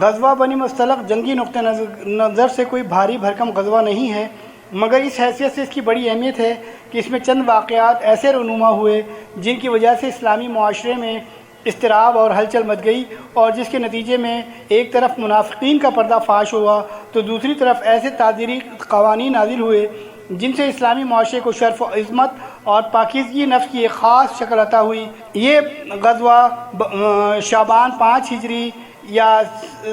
غزوہ بنی مصطلق جنگی نقطہ نظر سے کوئی بھاری بھرکم غزوہ نہیں ہے، مگر اس حیثیت سے اس کی بڑی اہمیت ہے کہ اس میں چند واقعات ایسے رونما ہوئے جن کی وجہ سے اسلامی معاشرے میں اضطراب اور ہلچل مچ گئی، اور جس کے نتیجے میں ایک طرف منافقین کا پردہ فاش ہوا تو دوسری طرف ایسے تعزیری قوانین نازل ہوئے جن سے اسلامی معاشرے کو شرف و عظمت اور پاکیزگی نفس کی ایک خاص شکل عطا ہوئی۔ یہ غزوہ شعبان 5 ہجری یا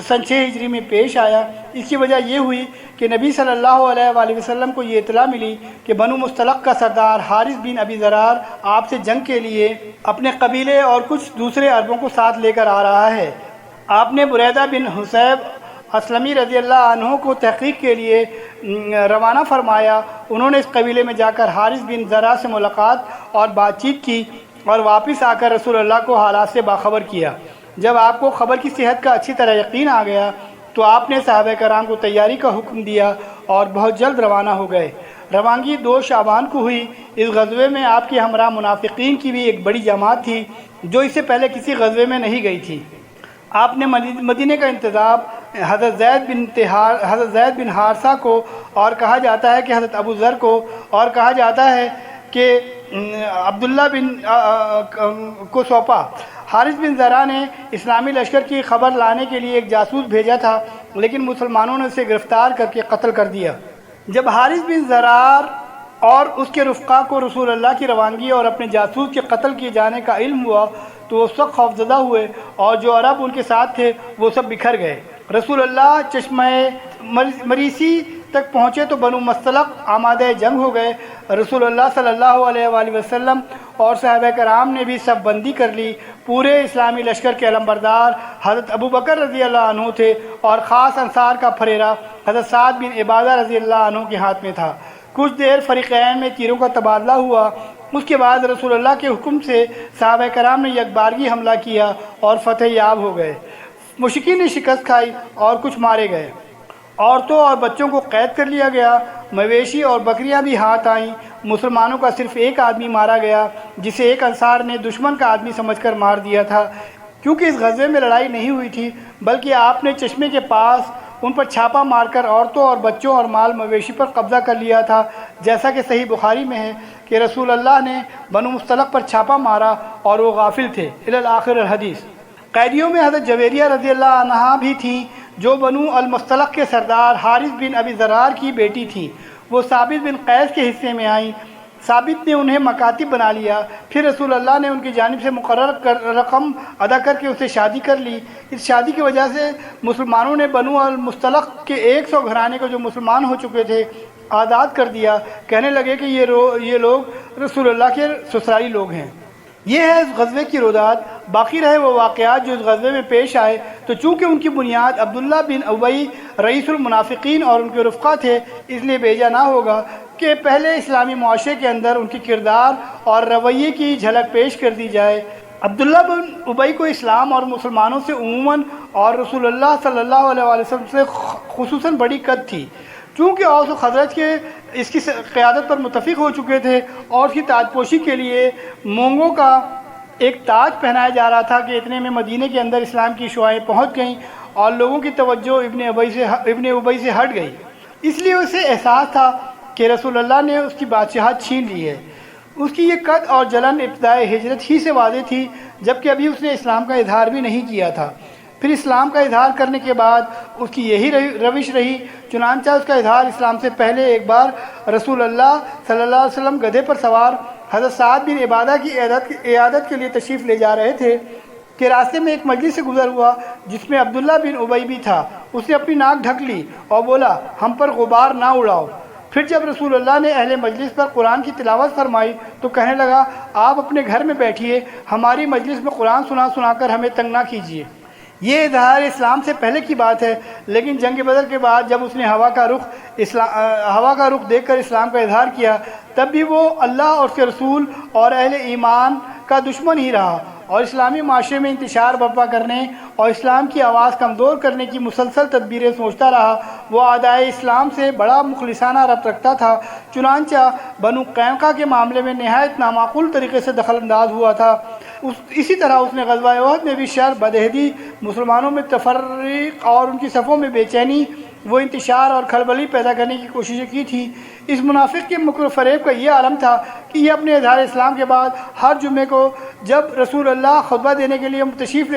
سن 6 ہجری میں پیش آیا۔ اس کی وجہ یہ ہوئی کہ نبی صلی اللہ علیہ وآلہ وسلم کو یہ اطلاع ملی کہ بنو مصطلق کا سردار حارث بن ابی ضرار آپ سے جنگ کے لیے اپنے قبیلے اور کچھ دوسرے عربوں کو ساتھ لے کر آ رہا ہے۔ آپ نے بریدہ بن حصیب اسلمی رضی اللہ عنہ کو تحقیق کے لیے روانہ فرمایا۔ انہوں نے اس قبیلے میں جا کر حارث بن ضرار سے ملاقات اور بات چیت کی اور واپس آ کر رسول اللہ کو حالات سے باخبر کیا۔ جب آپ کو خبر کی صحت کا اچھی طرح یقین آ گیا تو آپ نے صحابہ کرام کو تیاری کا حکم دیا اور بہت جلد روانہ ہو گئے۔ روانگی 2 شعبان کو ہوئی۔ اس غزوے میں آپ کے ہمراہ منافقین کی بھی ایک بڑی جماعت تھی جو اس سے پہلے کسی غزوے میں نہیں گئی تھی۔ آپ نے مدینے کا انتظام حضرت زید بن حارثہ کو، اور کہا جاتا ہے کہ حضرت ابو ذر کو، اور کہا جاتا ہے کہ عبداللہ بن کو سونپا۔ حارث بن ضرار نے اسلامی لشکر کی خبر لانے کے لیے ایک جاسوس بھیجا تھا، لیکن مسلمانوں نے اسے گرفتار کر کے قتل کر دیا۔ جب حارث بن ضرار اور اس کے رفقا کو رسول اللہ کی روانگی اور اپنے جاسوس کے قتل کیے جانے کا علم ہوا تو وہ سخت خوفزدہ ہوئے، اور جو عرب ان کے ساتھ تھے وہ سب بکھر گئے۔ رسول اللہ چشمہ مریسی تک پہنچے تو بنو مصطلق آمادہ جنگ ہو گئے۔ رسول اللہ صلی اللہ علیہ وآلہ وسلم اور صحابہ کرام نے بھی صف بندی کر لی۔ پورے اسلامی لشکر کے علمبردار حضرت ابو بکر رضی اللہ عنہ تھے، اور خاص انصار کا پھریرا حضرت سعد بن عبادہ رضی اللہ عنہ کے ہاتھ میں تھا۔ کچھ دیر فریقین میں تیروں کا تبادلہ ہوا۔ اس کے بعد رسول اللہ کے حکم سے صحابہ کرام نے یکبارگی حملہ کیا اور فتح یاب ہو گئے۔ مشرکین نے شکست کھائی اور کچھ مارے گئے۔ عورتوں اور بچوں کو قید کر لیا گیا۔ مویشی اور بکریاں بھی ہاتھ آئیں۔ مسلمانوں کا صرف ایک آدمی مارا گیا جسے ایک انصار نے دشمن کا آدمی سمجھ کر مار دیا تھا، کیونکہ اس غزوے میں لڑائی نہیں ہوئی تھی، بلکہ آپ نے چشمے کے پاس ان پر چھاپا مار کر عورتوں اور بچوں اور مال مویشی پر قبضہ کر لیا تھا، جیسا کہ صحیح بخاری میں ہے کہ رسول اللہ نے بنو مصطلق پر چھاپا مارا اور وہ غافل تھے الی آخر الحدیث۔ قیدیوں میں حضرت جویریہ رضی اللہ عنہا بھی تھیں، جو بنو المصطلق کے سردار حارث بن ابی ضرار کی بیٹی تھیں۔ وہ ثابت بن قیس کے حصے میں آئیں۔ ثابت نے انہیں مکاتب بنا لیا، پھر رسول اللہ نے ان کی جانب سے مقرر رقم ادا کر کے اسے شادی کر لی۔ اس شادی کی وجہ سے مسلمانوں نے بنو المصطلق کے 100 گھرانے کو جو مسلمان ہو چکے تھے آزاد کر دیا۔ کہنے لگے کہ یہ لوگ رسول اللہ کے سسرالی لوگ ہیں۔ یہ ہے اس غزوے کی رودات۔ باقی رہے وہ واقعات جو اس غزوے میں پیش آئے تو چونکہ ان کی بنیاد عبداللہ بن ابی رئیس المنافقین اور ان کے رفقا تھے، اس لیے بھیجا نہ ہوگا کہ پہلے اسلامی معاشرے کے اندر ان کے کردار اور رویے کی جھلک پیش کر دی جائے۔ عبداللہ بن ابی کو اسلام اور مسلمانوں سے عموماً اور رسول اللہ صلی اللہ علیہ وسلم سے خصوصاً بڑی قد تھی، چونکہ اوس و خزرج کے اس کی قیادت پر متفق ہو چکے تھے، اور اس کی تاج پوشی کے لیے مونگوں کا ایک تاج پہنایا جا رہا تھا کہ اتنے میں مدینے کے اندر اسلام کی شعائیں پہنچ گئیں اور لوگوں کی توجہ ابن ابی سے ہٹ گئی۔ اس لیے اسے احساس تھا کہ رسول اللہ نے اس کی بادشاہت چھین لی ہے۔ اس کی یہ قد اور جلن ابتدائے ہجرت ہی سے واضح تھی، جبکہ ابھی اس نے اسلام کا اظہار بھی نہیں کیا تھا۔ پھر اسلام کا اظہار کرنے کے بعد اس کی یہی روش رہی۔ چنانچہ اس کا اظہار اسلام سے پہلے ایک بار رسول اللہ صلی اللہ علیہ وسلم گدھے پر سوار حضرت سعد بن عبادہ کی عیادت کے لیے تشریف لے جا رہے تھے کہ راستے میں ایک مجلس سے گزر ہوا جس میں عبداللہ بن ابی بھی تھا۔ اس نے اپنی ناک ڈھک لی اور بولا، ہم پر غبار نہ اڑاؤ۔ پھر جب رسول اللہ نے اہل مجلس پر قرآن کی تلاوت فرمائی تو کہنے لگا، آپ اپنے گھر میں بیٹھیے، ہماری مجلس میں قرآن سنا کر ہمیں تنگ نہ کیجیے۔ یہ اظہار اسلام سے پہلے کی بات ہے، لیکن جنگ بدر کے بعد جب اس نے ہوا کا رخ دیکھ کر اسلام کا اظہار کیا، تب بھی وہ اللہ اور اس کے رسول اور اہل ایمان کا دشمن ہی رہا، اور اسلامی معاشرے میں انتشار برپا کرنے اور اسلام کی آواز کمزور کرنے کی مسلسل تدبیریں سوچتا رہا۔ وہ اعدائے اسلام سے بڑا مخلصانہ ربط رکھتا تھا، چنانچہ بنو قینقاع کے معاملے میں نہایت نامعقول طریقے سے دخل انداز ہوا تھا۔ اسی طرح اس نے غزوہ احد میں بھی شر، بدہدی، مسلمانوں میں تفرق اور ان کی صفوں میں بے چینی، وہ انتشار اور کھلبلی پیدا کرنے کی کوششیں کی تھی۔ اس منافق کے مکر و فریب کا یہ عالم تھا کہ یہ اپنے اظہار اسلام کے بعد ہر جمعے کو جب رسول اللہ خطبہ دینے کے لیے تشریف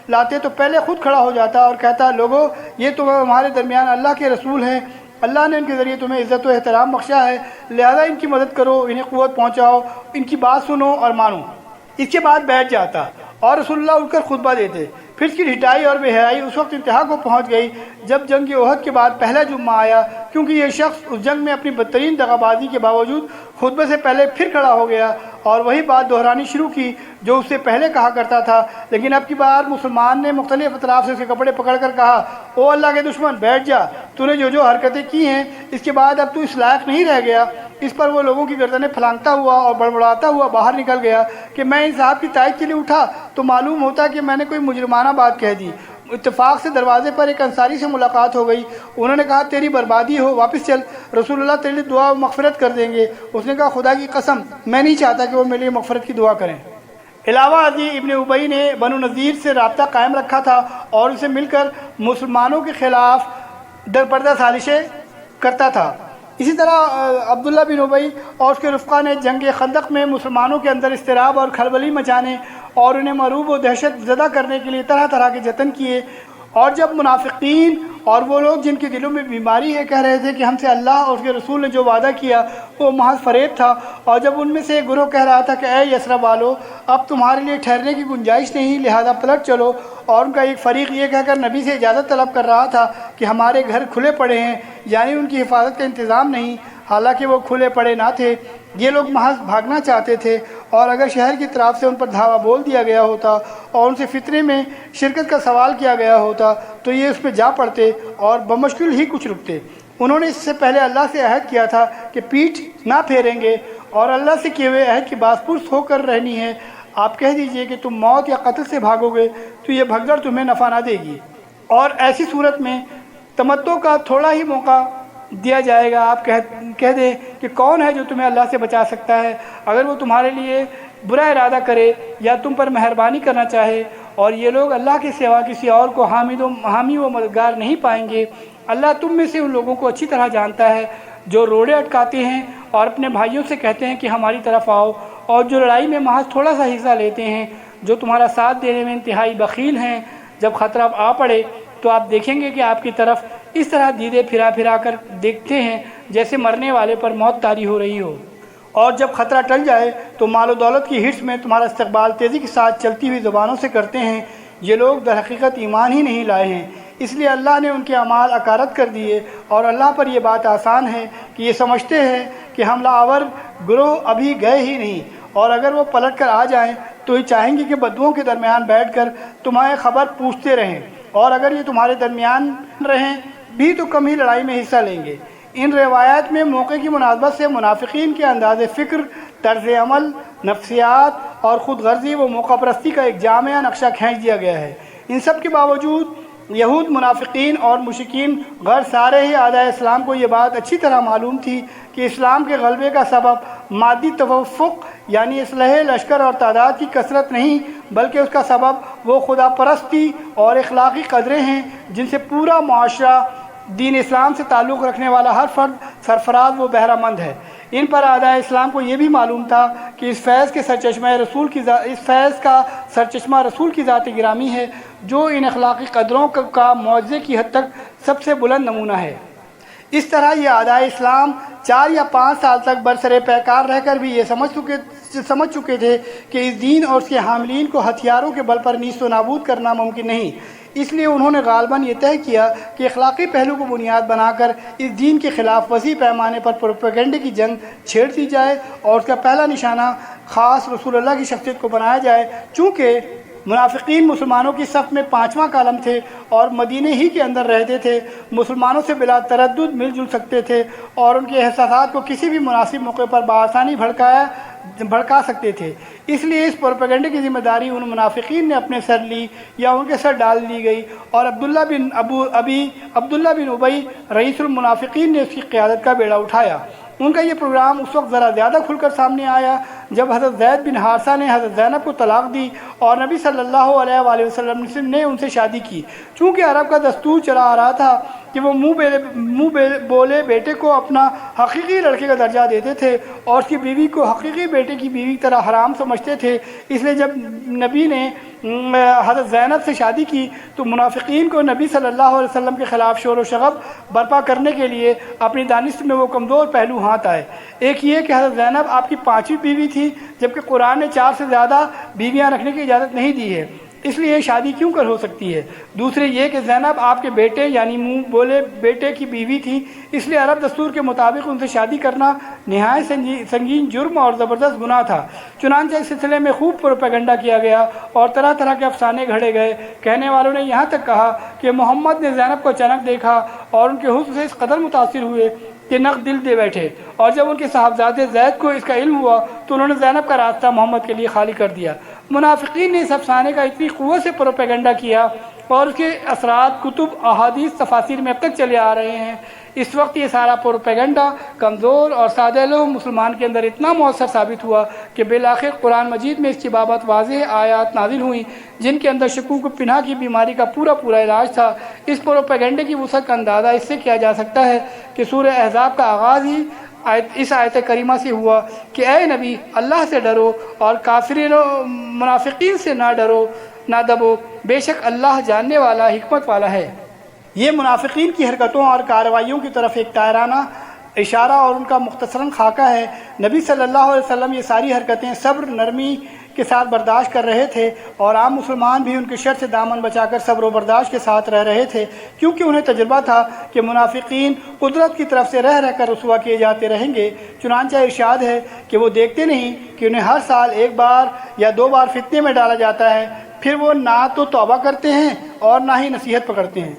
لاتے تو پہلے خود کھڑا ہو جاتا اور کہتا، لوگو یہ تو ہمارے درمیان اللہ کے رسول ہیں، اللہ نے ان کے ذریعے تمہیں عزت و احترام بخشا ہے، لہذا ان کی مدد کرو، انہیں قوت پہنچاؤ، ان کی بات سنو اور مانو۔ اس کے بعد بیٹھ جاتا اور رسول اللہ اٹھ کر خطبہ دیتے۔ پھر اس کی ڈھٹائی اور بے حیائی اس وقت انتہا کو پہنچ گئی جب جنگ احد کے بعد پہلا جمعہ آیا، کیونکہ یہ شخص اس جنگ میں اپنی بدترین دغابازی کے باوجود خطبے سے پہلے پھر کھڑا ہو گیا اور وہی بات دہرانی شروع کی جو اس سے پہلے کہا کرتا تھا۔ لیکن اب کی بار مسلمان نے مختلف اطراف سے اس کے کپڑے پکڑ کر کہا، او اللہ کے دشمن، بیٹھ جا، تو نے جو حرکتیں کی ہیں اس کے بعد اب تو اس لائق نہیں رہ گیا۔ اس پر وہ لوگوں کی گردنیں پھلانگتا ہوا اور بڑبڑاتا ہوا باہر نکل گیا کہ میں ان صاحب کی تائید کے لیے اٹھا تو معلوم ہوتا کہ میں نے کوئی مجرمانہ بات کہہ دی۔ اتفاق سے دروازے پر ایک انصاری سے ملاقات ہو گئی۔ انہوں نے کہا، تیری بربادی ہو، واپس چل، رسول اللہ تیرے لیے دعا و مغفرت کر دیں گے۔ اس نے کہا، خدا کی قسم میں نہیں چاہتا کہ وہ میرے لیے مغفرت کی دعا کریں۔ علاوہ ازیں ابن ابی نے بنو نذیر سے رابطہ قائم رکھا تھا اور اسے مل کر مسلمانوں کے خلاف درپردہ سازشیں کرتا تھا۔ اسی طرح عبداللہ بن ابی اور اس کے رفقا نے جنگ خندق میں مسلمانوں کے اندر اضطراب اور کھلبلی مچانے اور انہیں مرعوب و دہشت زدہ کرنے کے لیے طرح طرح کے جتن کیے، اور جب منافقین اور وہ لوگ جن کے دلوں میں بیماری ہے کہہ رہے تھے کہ ہم سے اللہ اور اس کے رسول نے جو وعدہ کیا وہ محض فریب تھا، اور جب ان میں سے ایک گروہ کہہ رہا تھا کہ اے یثرب والو، اب تمہارے لیے ٹھہرنے کی گنجائش نہیں، لہذا پلٹ چلو، اور ان کا ایک فریق یہ کہہ کر نبی سے اجازت طلب کر رہا تھا کہ ہمارے گھر کھلے پڑے ہیں، یعنی ان کی حفاظت کا انتظام نہیں، حالانکہ وہ کھلے پڑے نہ تھے۔ یہ لوگ محض بھاگنا چاہتے تھے، اور اگر شہر کی طرف سے ان پر دھاوا بول دیا گیا ہوتا اور ان سے فتنے میں شرکت کا سوال کیا گیا ہوتا تو یہ اس پہ جا پڑتے اور بمشکل ہی کچھ رکتے۔ انہوں نے اس سے پہلے اللہ سے عہد کیا تھا کہ پیٹھ نہ پھیریں گے اور اللہ سے کیے ہوئے عہد کی باز پرس ہو کر رہنی ہے۔ آپ کہہ دیجئے کہ تم موت یا قتل سے بھاگو گے تو یہ بھگدڑ تمہیں نفع نہ دے گی، اور ایسی صورت میں تمتع کا تھوڑا ہی موقع دیا جائے گا۔ آپ کہہ دیں کہ کون ہے جو تمہیں اللہ سے بچا سکتا ہے اگر وہ تمہارے لیے برا ارادہ کرے یا تم پر مہربانی کرنا چاہے، اور یہ لوگ اللہ کے سوا کسی اور کو حامی و مددگار نہیں پائیں گے۔ اللہ تم میں سے ان لوگوں کو اچھی طرح جانتا ہے جو روڑے اٹکاتے ہیں اور اپنے بھائیوں سے کہتے ہیں کہ ہماری طرف آؤ، اور جو لڑائی میں محض تھوڑا سا حصہ لیتے ہیں، جو تمہارا ساتھ دینے میں انتہائی بخیل ہیں۔ جب خطرہ آ پڑے تو آپ دیکھیں گے کہ آپ کی طرف اس طرح دیدے پھرا کر دیکھتے ہیں جیسے مرنے والے پر موت طاری ہو رہی ہو، اور جب خطرہ ٹل جائے تو مال و دولت کی ہرس میں تمہارا استقبال تیزی کے ساتھ چلتی ہوئی زبانوں سے کرتے ہیں۔ یہ لوگ در حقیقت ایمان ہی نہیں لائے ہیں، اس لیے اللہ نے ان کے اعمال اکارت کر دیے، اور اللہ پر یہ بات آسان ہے کہ یہ سمجھتے ہیں کہ حملہ آور گروہ ابھی گئے ہی نہیں، اور اگر وہ پلٹ کر آ جائیں تو یہ چاہیں گے کہ بدوؤں کے درمیان بیٹھ کر تمہیں خبر پوچھتے رہیں، اور اگر یہ تمہارے درمیان رہیں بھی تو کم ہی لڑائی میں حصہ لیں گے۔ ان روایات میں موقع کی مناسبت سے منافقین کے انداز فکر، طرز عمل، نفسیات اور خود غرضی و موقع پرستی کا ایک جامع نقشہ کھینچ دیا گیا ہے۔ ان سب کے باوجود یہود، منافقین اور مشرکین غیر سارے ہی اعداء اسلام کو یہ بات اچھی طرح معلوم تھی کہ اسلام کے غلبے کا سبب مادی توفق یعنی اسلحے، لشکر اور تعداد کی کثرت نہیں، بلکہ اس کا سبب وہ خدا پرستی اور اخلاقی قدریں ہیں جن سے پورا معاشرہ، دین اسلام سے تعلق رکھنے والا ہر فرد سرفراز و بہرہ مند ہے۔ ان پر اعداء اسلام کو یہ بھی معلوم تھا کہ اس فیض کا سرچشمہ رسول کی ذات گرامی ہے، جو ان اخلاقی قدروں کا معجزے کی حد تک سب سے بلند نمونہ ہے۔ اس طرح یہ اعداء اسلام 4 یا 5 سال تک برسر پیکار رہ کر بھی یہ سمجھ چکے تھے کہ اس دین اور اس کے حاملین کو ہتھیاروں کے بل پر نیست و نابود کرنا ممکن نہیں۔ اس لیے انہوں نے غالباً یہ طے کیا کہ اخلاقی پہلو کو بنیاد بنا کر اس دین کے خلاف وسیع پیمانے پر پروپیگنڈے کی جنگ چھیڑ دی جائے اور اس کا پہلا نشانہ خاص رسول اللہ کی شخصیت کو بنایا جائے۔ چونکہ منافقین مسلمانوں کی صف میں 5واں کالم تھے اور مدینے ہی کے اندر رہتے تھے، مسلمانوں سے بلا تردد مل جل سکتے تھے اور ان کے احساسات کو کسی بھی مناسب موقع پر بآسانی بھڑکا سکتے تھے۔ اس لیے اس پروپیگنڈے کی ذمہ داری ان منافقین نے اپنے سر لی یا ان کے سر ڈال دی گئی، اور عبداللہ بن ابی رئیس المنافقین نے اس کی قیادت کا بیڑا اٹھایا۔ ان کا یہ پروگرام اس وقت ذرا زیادہ کھل کر سامنے آیا جب حضرت زید بن حارثہ نے حضرت زینب کو طلاق دی اور نبی صلی اللہ علیہ وآلہ وسلم نے ان سے شادی کی۔ چونکہ عرب کا دستور چلا آ رہا تھا کہ وہ منہ بولے بیٹے کو اپنا حقیقی لڑکے کا درجہ دیتے تھے اور اس کی بیوی کو حقیقی بیٹے کی بیوی کی طرح حرام سمجھتے تھے، اس لیے جب نبی نے حضرت زینب سے شادی کی تو منافقین کو نبی صلی اللہ علیہ وسلم کے خلاف شور و شغب برپا کرنے کے لیے اپنی دانست میں وہ کمزور پہلو ہاتھ آئے۔ ایک یہ کہ حضرت زینب آپ کی 5ویں بیوی تھی، جبکہ قرآن نے 4 سے زیادہ بیویاں رکھنے کی اجازت نہیں دی ہے، اس لیے یہ شادی کیوں کر ہو سکتی ہے؟ دوسرے یہ کہ زینب آپ کے بیٹے یعنی منہ بولے بیٹے کی بیوی تھی، اس لیے عرب دستور کے مطابق ان سے شادی کرنا نہایت سنگین جرم اور زبردست گناہ تھا۔ چنانچہ اس سلسلے میں خوب پروپیگنڈا کیا گیا اور طرح طرح کے افسانے گھڑے گئے۔ کہنے والوں نے یہاں تک کہا کہ محمد نے زینب کو اچانک دیکھا اور ان کے حسن سے اس قدر متاثر ہوئے کہ نقد دل دے بیٹھے، اور جب ان کے صاحبزادے زید کو اس کا علم ہوا تو انہوں نے زینب کا راستہ محمد کے لیے خالی کر دیا۔ منافقین نے اس افسانے کا اتنی قوت سے پروپیگنڈا کیا اور اس کے اثرات کتب، احادیث، تفاسیر میں اب تک چلے آ رہے ہیں۔ اس وقت یہ سارا پروپیگنڈا کمزور اور سادہ لوح مسلمان کے اندر اتنا مؤثر ثابت ہوا کہ بالآخر قرآن مجید میں اس کی بابت واضح آیات نازل ہوئیں جن کے اندر شکوک و پنہا کی بیماری کا پورا علاج تھا۔ اس پروپیگنڈے کی وسعت کا اندازہ اس سے کیا جا سکتا ہے کہ سورہ احزاب کا آغاز ہی اس آیت کریمہ سے ہوا کہ اے نبی اللہ سے ڈرو اور کافرین و منافقین سے نہ دبو، بے شک اللہ جاننے والا حکمت والا ہے۔ یہ منافقین کی حرکتوں اور کارروائیوں کی طرف ایک طائرانہ اشارہ اور ان کا مختصراً خاکہ ہے۔ نبی صلی اللہ علیہ وسلم یہ ساری حرکتیں صبر نرمی کے ساتھ برداشت کر رہے تھے اور عام مسلمان بھی ان کے شر سے دامن بچا کر صبر و برداشت کے ساتھ رہ رہے تھے، کیونکہ انہیں تجربہ تھا کہ منافقین قدرت کی طرف سے رہ کر رسوا کیے جاتے رہیں گے۔ چنانچہ ارشاد ہے کہ وہ دیکھتے نہیں کہ انہیں ہر سال 1 بار یا 2 بار فتنے میں ڈالا جاتا ہے، پھر وہ نہ تو توبہ کرتے ہیں اور نہ ہی نصیحت پکڑتے ہیں۔